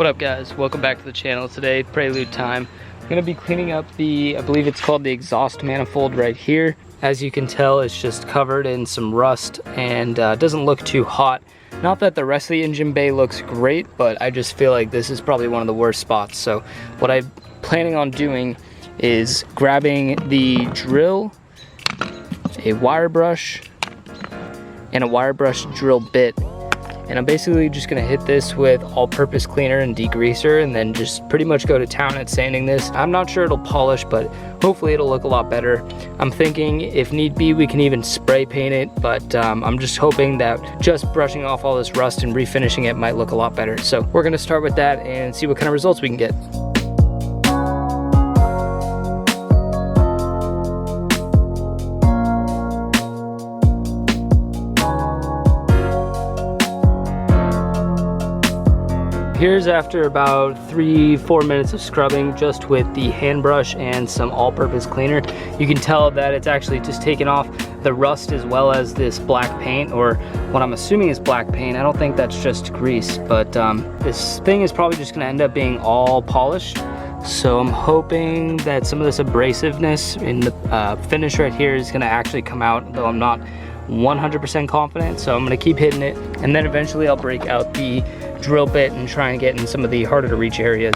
What up guys, welcome back to the channel. Today, Prelude time. I'm gonna be cleaning up the, I believe it's called the exhaust manifold right here. As you can tell, it's just covered in some rust and doesn't look too hot. Not that the rest of the engine bay looks great, but I just feel like this is probably one of the worst spots. So what I'm planning on doing is grabbing the drill, a wire brush, and a wire brush drill bit. And I'm basically just gonna hit this with all-purpose cleaner and degreaser and then just pretty much go to town at sanding this. I'm not sure it'll polish, but hopefully it'll look a lot better. I'm thinking if need be, we can even spray paint it, but I'm just hoping that just brushing off all this rust and refinishing it might look a lot better. So we're gonna start with that and see what kind of results we can get. Here's after about 3-4 minutes of scrubbing just with the hand brush and some all-purpose cleaner. You can tell that it's actually just taken off the rust as well as this black paint, or what I'm assuming is black paint. I don't think that's just grease, but this thing is probably just gonna end up being all polished. So I'm hoping that some of this abrasiveness in the finish right here is gonna actually come out, though I'm not 100% confident. So I'm gonna keep hitting it, and then eventually I'll break out the drill bit and try and get in some of the harder to reach areas.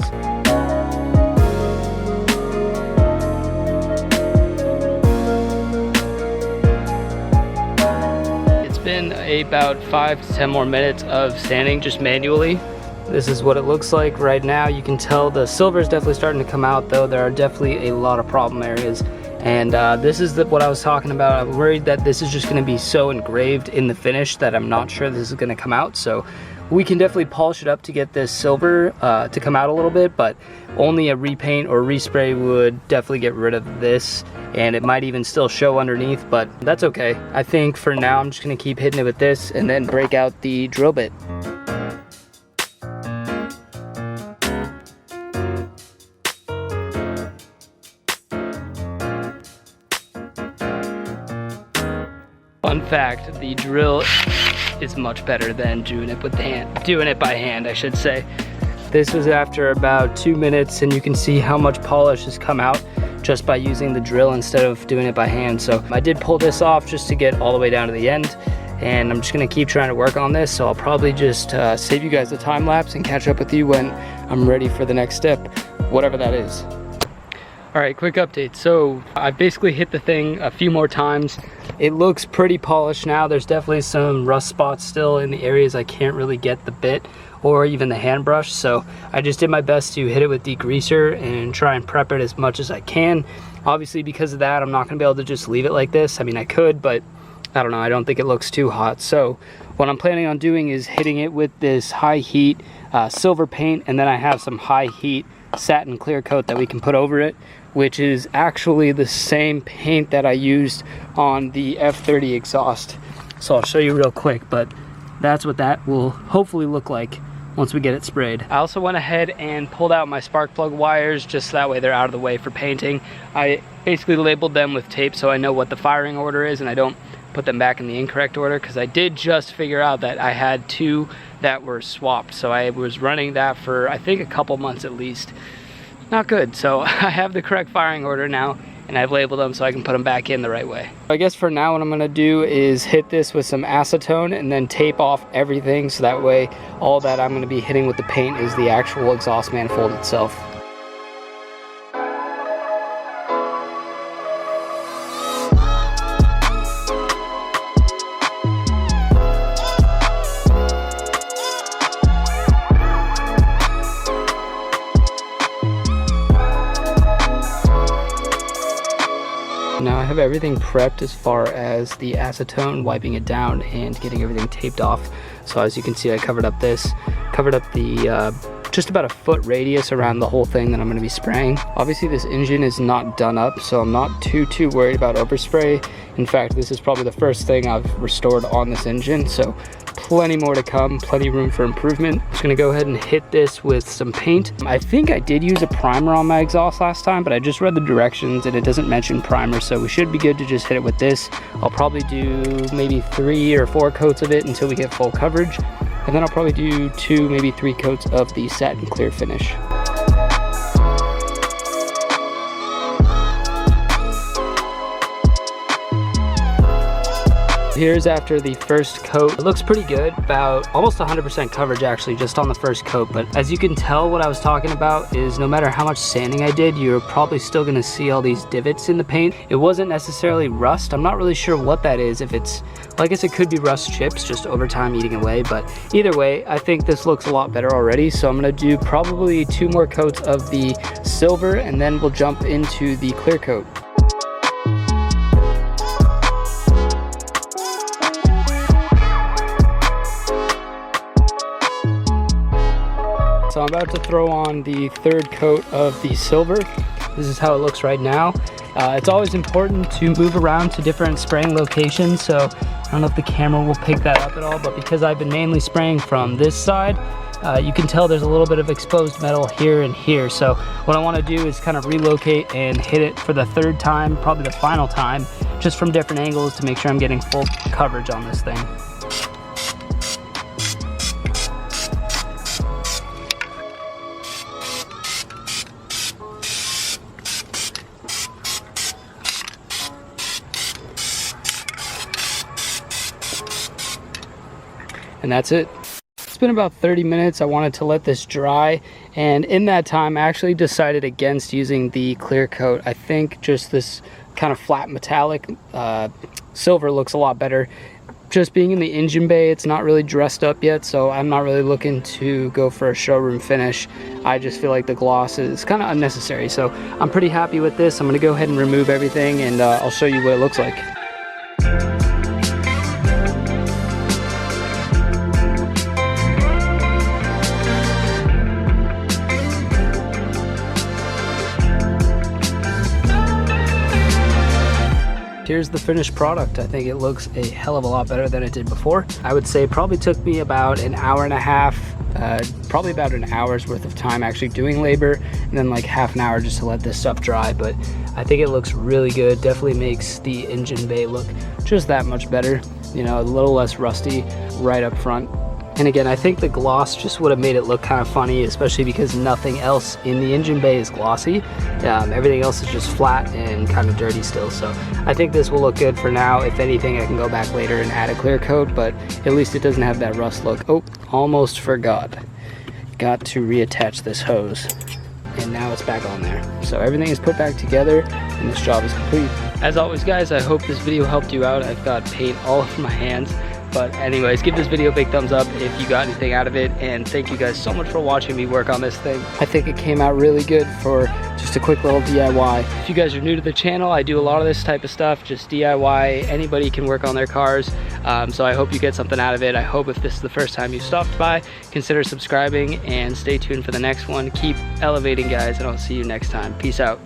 It's been about 5 to 10 more minutes of sanding just manually. This is what it looks like right now. You can tell the silver is definitely starting to come out, though there are definitely a lot of problem areas. And this is what I was talking about. I'm worried that this is just gonna be so engraved in the finish that I'm not sure this is gonna come out. So we can definitely polish it up to get this silver to come out a little bit, but only a repaint or respray would definitely get rid of this, and it might even still show underneath, but that's okay. I think for now I'm just gonna keep hitting it with this and then break out the drill bit. Fun fact, the drill is much better than doing it by hand, I should say. This was after about 2 minutes, and you can see how much polish has come out just by using the drill instead of doing it by hand. So I did pull this off just to get all the way down to the end, and I'm just gonna keep trying to work on this. So I'll probably just save you guys a time lapse and catch up with you when I'm ready for the next step, whatever that is. All right, quick update. So I basically hit the thing a few more times. It looks pretty polished now. There's definitely some rust spots still in the areas I can't really get the bit or even the hand brush. So I just did my best to hit it with degreaser and try and prep it as much as I can. Obviously, because of that, I'm not gonna be able to just leave it like this. I mean, I could, but I don't know, I don't think it looks too hot. So what I'm planning on doing is hitting it with this high heat silver paint, and then I have some high heat satin clear coat that we can put over it, which is actually the same paint that I used on the F30 exhaust. So I'll show you real quick, but that's what that will hopefully look like once we get it sprayed. I also went ahead and pulled out my spark plug wires just so that way they're out of the way for painting. I basically labeled them with tape so I know what the firing order is and I don't put them back in the incorrect order, because I did just figure out that I had 2 that were swapped. So I was running that for I think a couple months at least. Not good. So I have the correct firing order now, and I've labeled them so I can put them back in the right way. I guess for now what I'm gonna do is hit this with some acetone and then tape off everything, so that way all that I'm gonna be hitting with the paint is the actual exhaust manifold itself. Now I have everything prepped as far as the acetone, wiping it down and getting everything taped off. So as you can see, I covered up the just about a foot radius around the whole thing that I'm going to be spraying. Obviously this engine is not done up, so I'm not too worried about overspray. In fact, this is probably the first thing I've restored on this engine, so plenty more to come, plenty room for improvement. Just gonna go ahead and hit this with some paint. I think I did use a primer on my exhaust last time, but I just read the directions and it doesn't mention primer, so we should be good to just hit it with this. I'll probably do maybe 3 or 4 coats of it until we get full coverage, and then I'll probably do 2, maybe 3 coats of the satin clear finish. Here's after the first coat. It looks pretty good, about almost 100% coverage actually, just on the first coat. But as you can tell, what I was talking about is no matter how much sanding I did, you're probably still gonna see all these divots in the paint. It wasn't necessarily rust. I'm not really sure what that is. If it's, well, I guess it could be rust chips just over time eating away, but either way, I think this looks a lot better already. So I'm gonna do probably 2 more coats of the silver, and then we'll jump into the clear coat. So I'm about to throw on the 3rd coat of the silver. This is how it looks right now. It's always important to move around to different spraying locations, so I don't know if the camera will pick that up at all, but because I've been mainly spraying from this side, you can tell there's a little bit of exposed metal here and here. So what I want to do is kind of relocate and hit it for the 3rd time, probably the final time, just from different angles to make sure I'm getting full coverage on this thing. And that's it. It's been about 30 minutes. I wanted to let this dry, and in that time I actually decided against using the clear coat. I think just this kind of flat metallic silver looks a lot better. Just being in the engine bay, it's not really dressed up yet, so I'm not really looking to go for a showroom finish. I just feel like the gloss is kind of unnecessary, so I'm pretty happy with this. I'm gonna go ahead and remove everything, and I'll show you what it looks like. Here's the finished product. I think it looks a hell of a lot better than it did before. I would say it probably took me about an hour and a half, probably about an hour's worth of time actually doing labor, and then like half an hour just to let this stuff dry. But I think it looks really good. Definitely makes the engine bay look just that much better. You know, a little less rusty right up front. And again, I think the gloss just would have made it look kind of funny, especially because nothing else in the engine bay is glossy. Everything else is just flat and kind of dirty still. So I think this will look good for now. If anything, I can go back later and add a clear coat, but at least it doesn't have that rust look. Oh, almost forgot. Got to reattach this hose. And now it's back on there. So everything is put back together and this job is complete. As always, guys, I hope this video helped you out. I've got paint all over my hands. But anyways, give this video a big thumbs up if you got anything out of it, and thank you guys so much for watching me work on this thing. I think it came out really good for just a quick little DIY. If you guys are new to the channel, I do a lot of this type of stuff, just DIY. Anybody can work on their cars, so I hope you get something out of it. I hope if this is the first time you stopped by, consider subscribing and stay tuned for the next one. Keep elevating, guys, and I'll see you next time. Peace out.